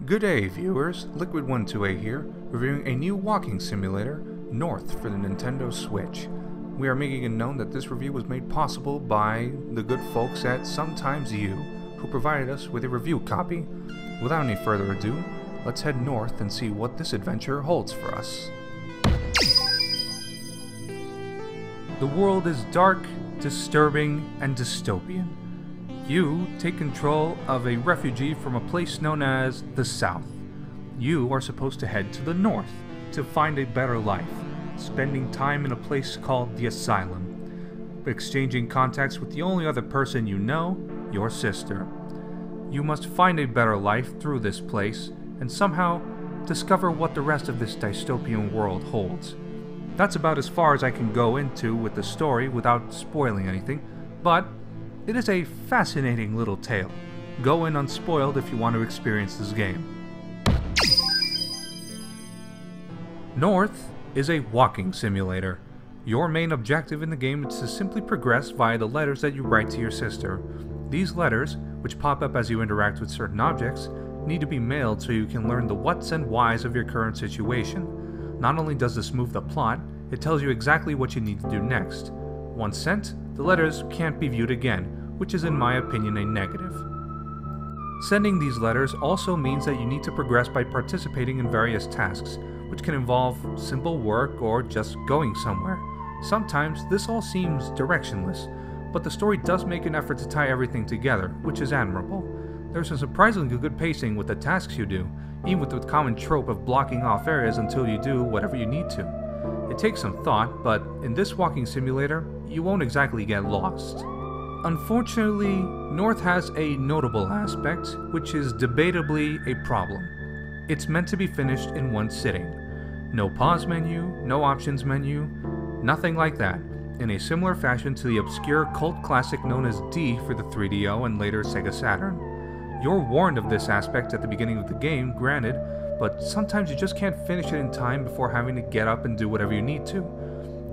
Good day, viewers. Liquid12A here, reviewing a new walking simulator, North, for the Nintendo Switch. We are making it known that this review was made possible by the good folks at Sometimes You, who provided us with a review copy. Without any further ado, let's head north and see what this adventure holds for us. The world is dark, disturbing, and dystopian. You take control of a refugee from a place known as the South. You are supposed to head to the North to find a better life, spending time in a place called the Asylum, exchanging contacts with the only other person you know, your sister. You must find a better life through this place, and somehow discover what the rest of this dystopian world holds. That's about as far as I can go into with the story without spoiling anything, but it is a fascinating little tale. Go in unspoiled if you want to experience this game. North is a walking simulator. Your main objective in the game is to simply progress via the letters that you write to your sister. These letters, which pop up as you interact with certain objects, need to be mailed so you can learn the whats and whys of your current situation. Not only does this move the plot, it tells you exactly what you need to do next. Once sent, the letters can't be viewed again, which is in my opinion a negative. Sending these letters also means that you need to progress by participating in various tasks, which can involve simple work or just going somewhere. Sometimes this all seems directionless, but the story does make an effort to tie everything together, which is admirable. There's a surprisingly good pacing with the tasks you do, even with the common trope of blocking off areas until you do whatever you need to. It takes some thought, but in this walking simulator, you won't exactly get lost. Unfortunately, North has a notable aspect, which is debatably a problem. It's meant to be finished in one sitting. No pause menu, no options menu, nothing like that, in a similar fashion to the obscure cult classic known as D for the 3DO and later Sega Saturn. You're warned of this aspect at the beginning of the game, granted, but sometimes you just can't finish it in time before having to get up and do whatever you need to.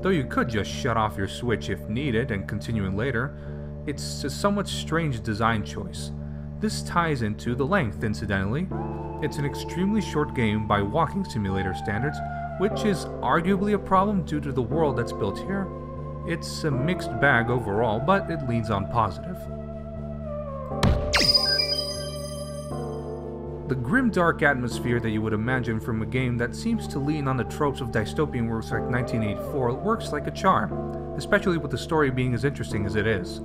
Though you could just shut off your Switch if needed and continue in later, it's a somewhat strange design choice. This ties into the length, incidentally. It's an extremely short game by walking simulator standards, which is arguably a problem due to the world that's built here. It's a mixed bag overall, but it leads on positive. The grim-dark atmosphere that you would imagine from a game that seems to lean on the tropes of dystopian works like 1984 works like a charm, especially with the story being as interesting as it is.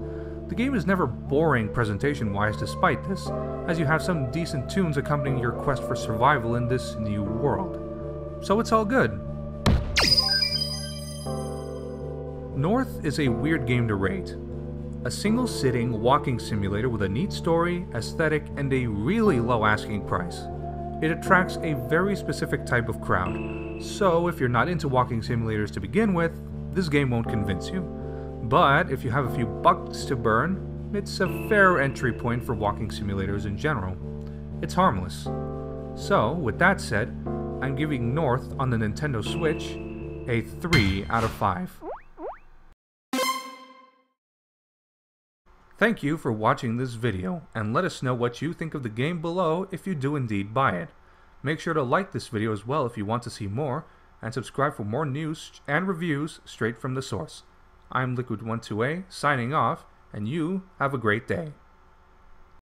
The game is never boring presentation-wise despite this, as you have some decent tunes accompanying your quest for survival in this new world. So it's all good. North is a weird game to rate. A single-sitting walking simulator with a neat story, aesthetic, and a really low asking price. It attracts a very specific type of crowd, so if you're not into walking simulators to begin with, this game won't convince you. But if you have a few bucks to burn, it's a fair entry point for walking simulators in general. It's harmless. So, with that said, I'm giving North on the Nintendo Switch a 3 out of 5. Thank you for watching this video, and let us know what you think of the game below if you do indeed buy it. Make sure to like this video as well if you want to see more, and subscribe for more news and reviews straight from the source. I'm Liquid12A, signing off, and you have a great day.